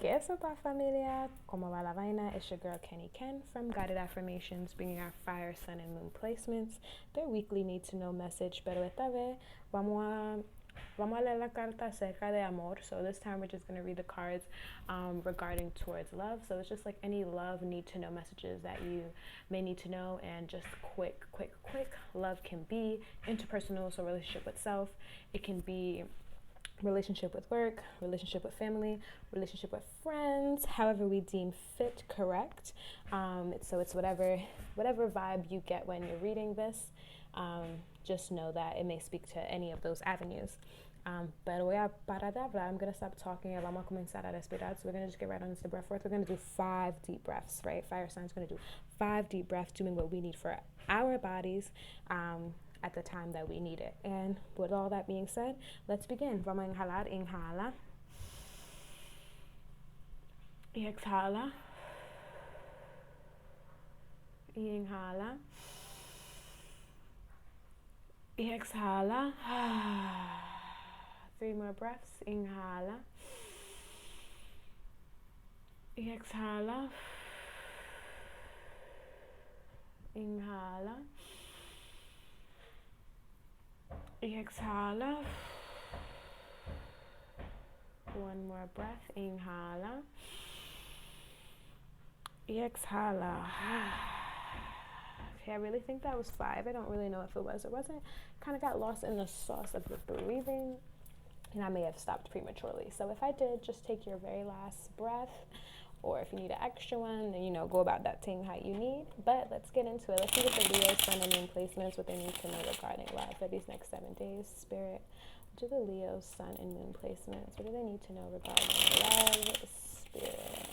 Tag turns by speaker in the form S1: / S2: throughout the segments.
S1: ¿Qué es esta familia? ¿Cómo va la vaina? It's your girl Kenny Ken from Guided Affirmations, bringing our fire, sun, and moon placements, their weekly need-to-know message. Pero esta vez vamos a leer la carta acerca de amor. So this time we're just going to read the cards regarding towards love. So it's just like any love need-to-know messages that you may need to know, and just quick. Love can be interpersonal, so relationship with self. It can be relationship with work, relationship with family, relationship with friends, however we deem fit, correct. So it's whatever vibe you get when you're reading this. Just know that it may speak to any of those avenues. Pero voy a parar de hablar. I'm going to stop talking and vamos a comenzar a respirar. So we're going to just get right on into the breath work. We're going to do 5 deep breaths, right? Fire sign's going to do 5 deep breaths, doing what we need for our bodies at the time that we need it. And with all that being said, let's begin. Vamos a inhalar. Inhala. Y exhala. Y inhala. Y exhala. 3 more breaths. Inhala. Y exhala. Inhala. Y exhala. 1 more breath. Inhala. Y exhala. Okay, I really think that was 5. I don't really know if it was or wasn't. Kind of got lost in the sauce of the breathing, and I may have stopped prematurely. So if I did, just take your very last breath, or if you need an extra one, then, go about that thing how you need. But let's get into it. Let's see what the Leo, Sun, and Moon placements, what they need to know regarding love for these next 7 days. Spirit, what do the Leo, Sun, and Moon placements, what do they need to know regarding love? Spirit.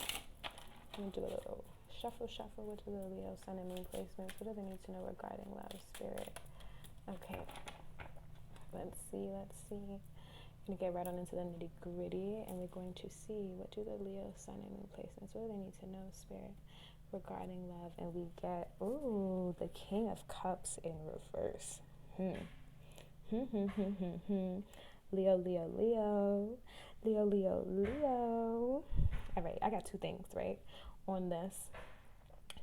S1: I'm going to do a little shuffle. What do the Leo, Sun, and Moon placements, what do they need to know regarding love? Spirit. Okay. Let's see. I'm going to get right on into the nitty gritty, and we're going to see what do the Leo, Sun, and Moon placements, what do they need to know, Spirit, regarding love. And we get, the King of Cups in reverse. Leo. All right, I got 2 things, right, on this.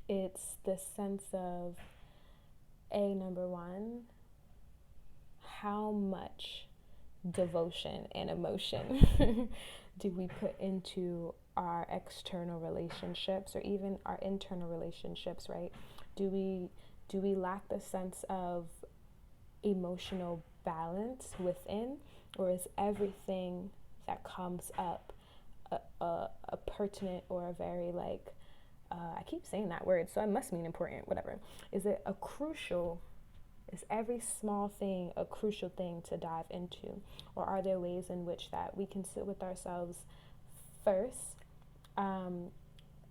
S1: It's the sense of, number 1, how much devotion and emotion do we put into our external relationships or even our internal relationships, right? Do we lack the sense of emotional balance within, or is everything that comes up a pertinent or a very I keep saying that word, so it must mean important, whatever. Is every small thing a crucial thing to dive into? Or are there ways in which that we can sit with ourselves first,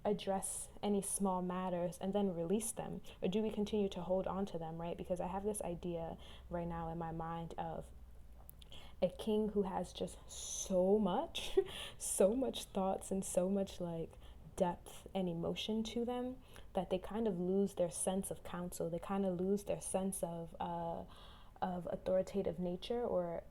S1: address any small matters, and then release them? Or do we continue to hold on to them, right? Because I have this idea right now in my mind of a king who has just so much thoughts and so much depth and emotion to them, that they kind of lose their sense of counsel. They kind of lose their sense of authoritative nature or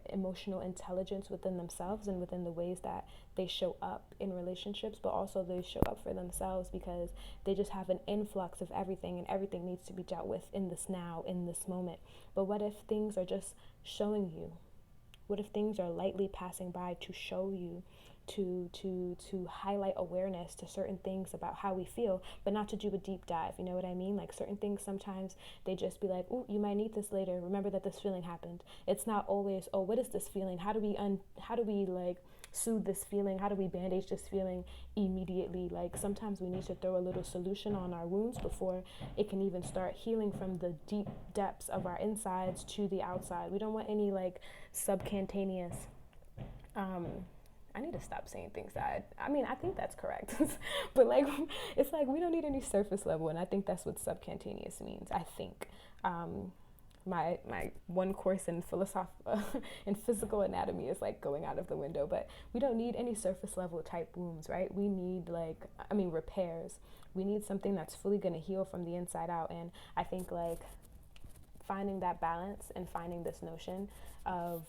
S1: emotional intelligence within themselves and within the ways that they show up in relationships, but also they show up for themselves because they just have an influx of everything, and everything needs to be dealt with in this now, in this moment. But what if things are just showing you? What if things are lightly passing by to show you, to highlight awareness to certain things about how we feel, but not to do a deep dive? You know what I mean? Like, certain things, sometimes they just be like, "Ooh, you might need this later. Remember that this feeling happened." It's not always, "Oh, what is this feeling? How do we soothe this feeling? How do we bandage this feeling immediately?" Like, sometimes we need to throw a little solution on our wounds before it can even start healing from the deep depths of our insides to the outside. We don't want any subcutaneous I need to stop saying things that I think that's correct. But it's we don't need any surface level, and I think that's what subcutaneous means. I think my one course in in physical anatomy is going out of the window, but we don't need any surface level type wounds, right? We need repairs. We need something that's fully going to heal from the inside out. And I think finding that balance and finding this notion of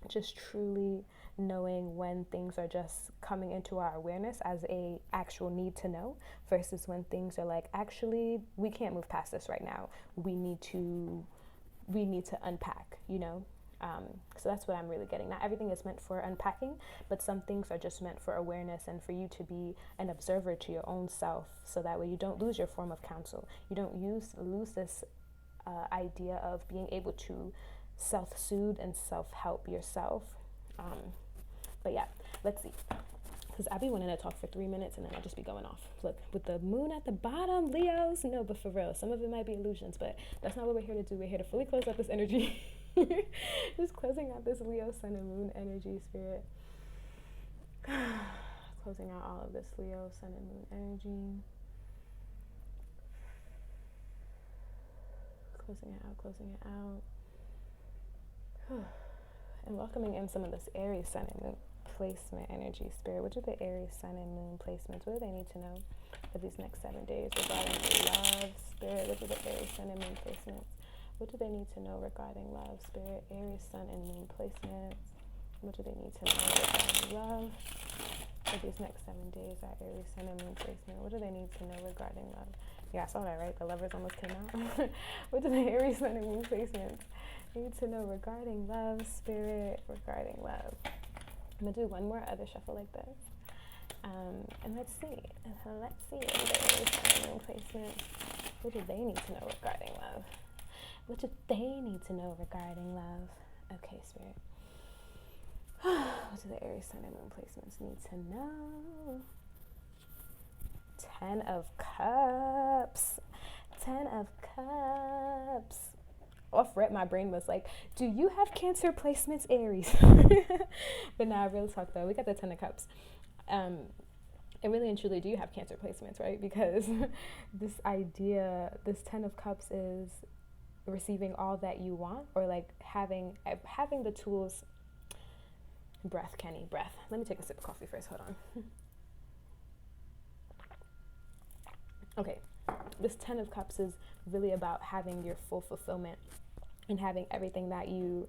S1: just truly knowing when things are just coming into our awareness as a actual need to know, versus when things are like, actually, we can't move past this right now. We need to unpack, you know? So that's what I'm really getting. Not everything is meant for unpacking, but some things are just meant for awareness and for you to be an observer to your own self, so that way you don't lose your form of counsel. You don't lose this idea of being able to self-soothe and self-help yourself. But yeah, let's see. Because I be wanting to talk for 3 minutes and then I'll just be going off. Look, with the moon at the bottom, Leos. No, but for real, some of it might be illusions, but that's not what we're here to do. We're here to fully close out this energy. Just closing out this Leo, Sun, and Moon energy, Spirit. Closing out all of this Leo, Sun, and Moon energy. Closing it out, closing it out. And welcoming in some of this Aries, Sun, and Moon placement energy, Spirit. What do the Aries, Sun, and Moon placements, what do they need to know for these next 7 days regarding love, Spirit? What do the Aries, Sun, and Moon placements, what do they need to know regarding love, Spirit? Aries, Sun, and Moon placements. What do they need to know regarding love for these next 7 days? Our Aries, Sun, and Moon placement. What do they need to know regarding love? Yeah, I saw that, right? The lovers almost came out. What do the Aries, Sun, and Moon placements need to know regarding love, Spirit? Regarding love. I'm going to do one more other shuffle like this. And let's see. Let's see what the Aries, Sun, and Moon placements. What do they need to know regarding love? What do they need to know regarding love? Okay, Spirit. What do the Aries, Sun, and Moon placements need to know? 10 of Cups. 10 of Cups. Off rip, my brain was like, do you have Cancer placements, Aries? But nah, real talk though, we got the 10 of Cups. And really and truly, do you have Cancer placements, right? Because this idea, this 10 of Cups is receiving all that you want, or like having the tools. Breath, Kenny, breath. Let me take a sip of coffee first. Hold on. Okay, this 10 of Cups is really about having your full fulfillment and having everything that you've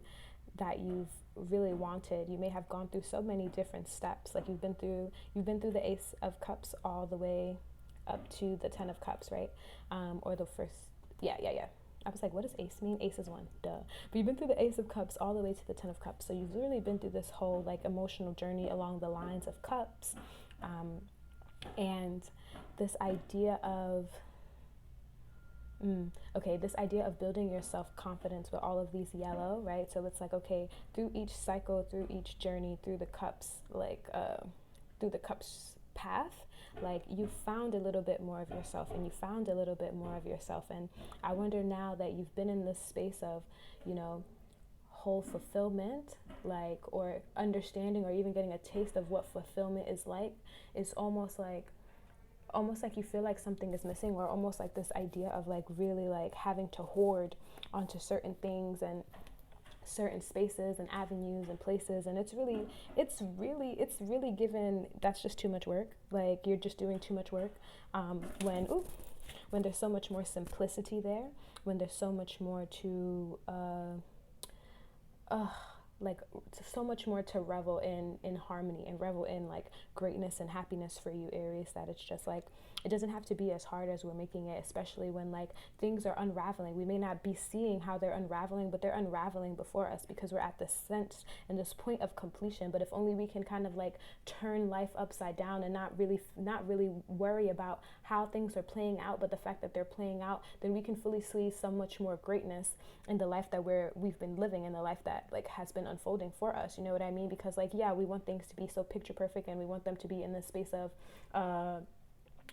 S1: really wanted. You may have gone through so many different steps. Like you've been through the Ace of Cups all the way up to the 10 of Cups, right? Or the first, yeah. I was like, what does ace mean? Ace is 1, duh. But you've been through the Ace of Cups all the way to the 10 of Cups. So you've literally been through this whole like emotional journey along the lines of cups. And this idea of, this idea of building your self-confidence with all of these yellow, right? So it's like, okay, through each cycle, through each journey, through the cups, through the cups path, like you found a little bit more of yourself, and you found a little bit more of yourself. And I wonder now that you've been in this space of, whole fulfillment, like, or understanding, or even getting a taste of what fulfillment is like, it's almost like you feel like something is missing, or almost like this idea of like really like having to hoard onto certain things and certain spaces and avenues and places. And it's really given, that's just too much work. Like you're just doing too much work, when there's so much more simplicity there, when there's so much more to so much more to revel in harmony and revel in like greatness and happiness for you, Aries, that it's just like it doesn't have to be as hard as we're making it, especially when like things are unraveling. We may not be seeing how they're unraveling, but they're unraveling before us because we're at this sense and this point of completion. But if only we can kind of like turn life upside down and not really worry about how things are playing out, but the fact that they're playing out, then we can fully see so much more greatness in the life that we've been living, in the life that like has been unfolding for us. You know what I mean? Because like, yeah, we want things to be so picture perfect, and we want them to be in this space of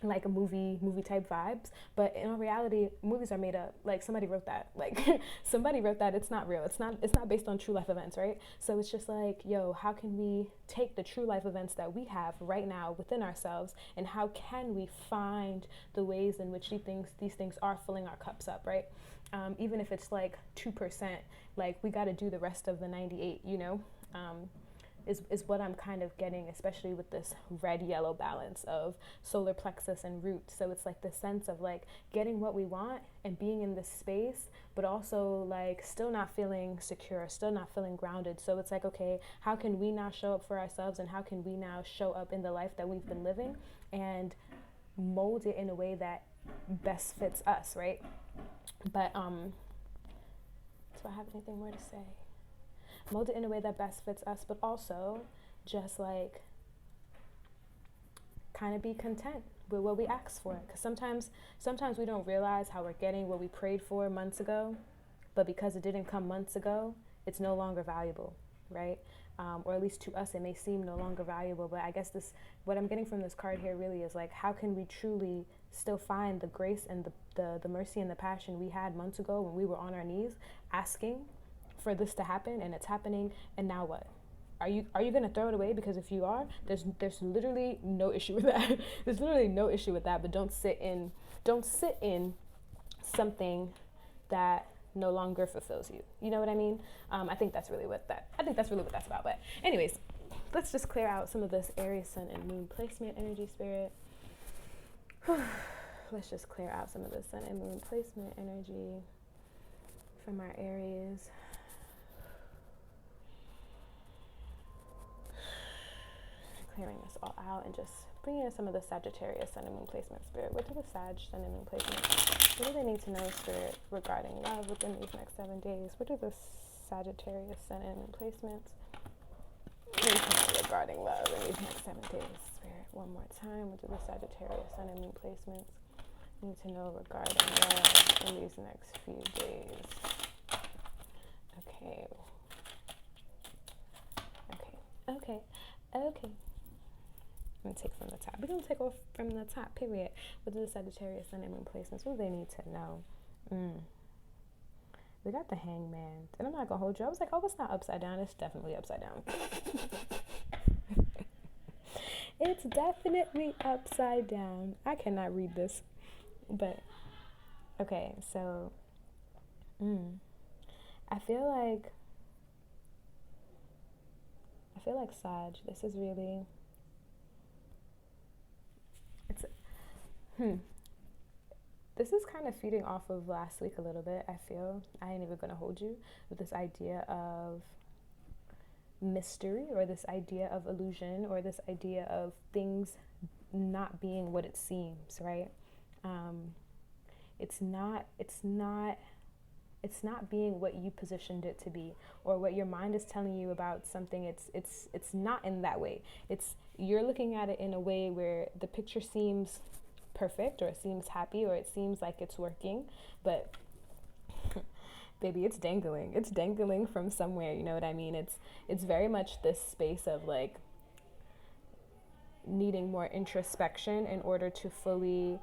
S1: like a movie type vibes, but in reality, movies are made up. Like somebody wrote that. It's not real. It's not based on true life events, right? So it's just like, yo, how can we take the true life events that we have right now within ourselves, and how can we find the ways in which these things are filling our cups up, right? Even if it's like 2%, like we got to do the rest of the 98, is what I'm kind of getting, especially with this red-yellow balance of solar plexus and root. So it's like the sense of like getting what we want and being in this space, but also like still not feeling secure, still not feeling grounded. So it's like, okay, how can we now show up for ourselves, and how can we now show up in the life that we've been living and mold it in a way that best fits us, right? But do I have anything more to say? Mold it in a way that best fits us, but also just like kind of be content with what we asked for. Because sometimes we don't realize how we're getting what we prayed for months ago, but because it didn't come months ago, it's no longer valuable, right? Or at least to us, it may seem no longer valuable. But I guess what I'm getting from this card here really is like, how can we truly still find the grace and the mercy and the passion we had months ago when we were on our knees asking for this to happen, and it's happening, and now what? Are you going to throw it away? Because if you are, there's literally no issue with that. There's literally no issue with that. But don't sit in something that no longer fulfills you. You know what I mean? I think that's really what that's about. But anyways, let's just clear out some of this Aries sun and moon placement energy, spirit. Let's just clear out some of the sun and moon placement energy from our Aries. Clearing this all out and just bringing in some of the Sagittarius sun and moon placement, spirit. What do the Sag sun and moon placements? What do they need to know, spirit, regarding love within these next 7 days? What do the Sagittarius sun and moon placements need to know regarding love in these next 7 days, spirit? One more time. What do the Sagittarius sun and moon placements need to know regarding love in these next few days? Okay. I'm going to take from the top. We're going to take off from the top, period. What do the Sagittarius sun and moon placements? What do they need to know? We got the Hangman. And I'm not going to hold you. I was like, oh, it's not upside down. It's definitely upside down. It's definitely upside down. I cannot read this. But, okay, so, I feel like Sag, this is really... This is kind of feeding off of last week a little bit, I feel. I ain't even gonna hold you with this idea of mystery, or this idea of illusion, or this idea of things not being what it seems, right? It's not being what you positioned it to be, or what your mind is telling you about something. It's not in that way. You're looking at it in a way where the picture seems perfect, or it seems happy, or it seems like it's working, but baby, it's dangling from somewhere. You know what I mean? It's very much this space of like needing more introspection in order to fully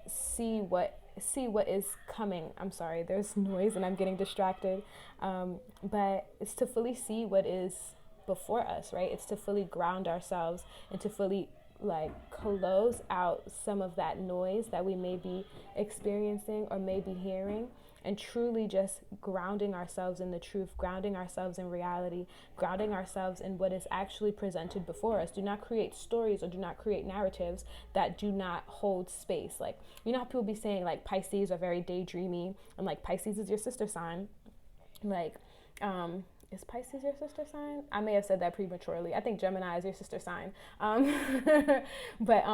S1: see what is coming. I'm sorry, there's noise and I'm getting distracted, but it's to fully see what is before us, right? It's to fully ground ourselves and to fully like close out some of that noise that we may be experiencing or may be hearing, and truly just grounding ourselves in the truth, grounding ourselves in reality, grounding ourselves in what is actually presented before us. Do not create stories, or do not create narratives that do not hold space. Like, you know how people be saying like Pisces are very daydreamy, and like Pisces is your sister sign. Like, is Pisces your sister sign? I may have said that prematurely. I think Gemini is your sister sign. But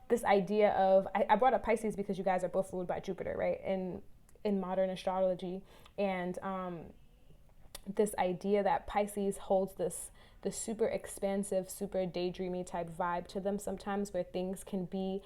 S1: this idea of, I brought up Pisces because you guys are both ruled by Jupiter, right? In modern astrology. And this idea that Pisces holds this super expansive, super daydreamy type vibe to them sometimes, where things can be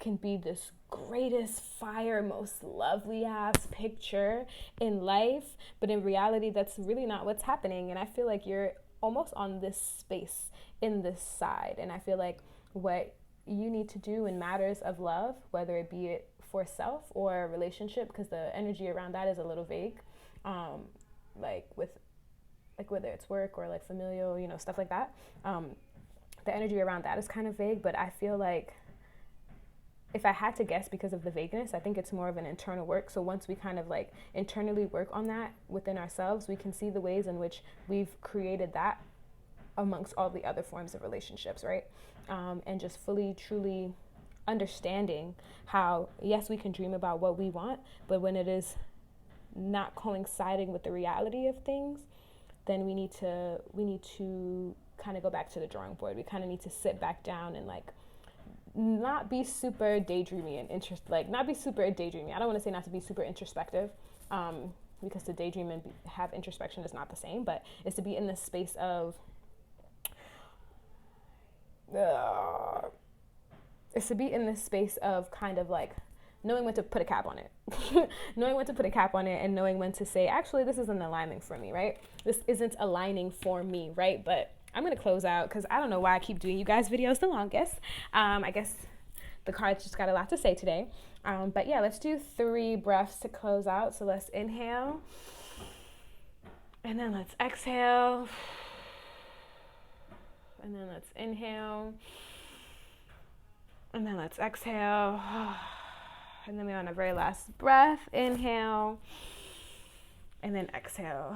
S1: this greatest fire, most lovely ass picture in life, but in reality that's really not what's happening. And I feel like you're almost on this space in this side, and I feel like what you need to do in matters of love, whether it be it for self or a relationship, because the energy around that is a little vague, like whether it's work or like familial, you know, stuff like that, the energy around that is kind of vague. But I feel like if I had to guess, because of the vagueness, I think it's more of an internal work. So once we kind of like internally work on that within ourselves, we can see the ways in which we've created that amongst all the other forms of relationships, right? And just fully, truly understanding how, yes, we can dream about what we want, but when it is not coinciding with the reality of things, then we need to kind of go back to the drawing board. We kind of need to sit back down and like not be super daydreamy and not be super daydreamy. I don't want to say not to be super introspective, because to daydream and have introspection is not the same, but it's to be in the space of kind of like knowing when to put a cap on it. Knowing when to put a cap on it, and knowing when to say, actually, this isn't aligning for me, right? This isn't aligning for me, right? But I'm going to close out because I don't know why I keep doing you guys videos the longest. I guess the cards just got a lot to say today. But yeah, let's do 3 breaths to close out. So let's inhale. And then let's exhale. And then let's inhale. And then let's exhale. And then we're on our very last breath. Inhale. And then exhale.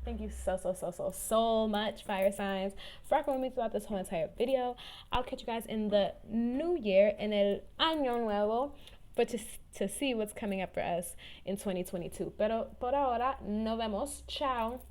S1: Thank you so much, fire signs, for rocking with me throughout this whole entire video. I'll catch you guys in the new year, en el año nuevo, but to see what's coming up for us in 2022. Pero por ahora, nos vemos. Ciao.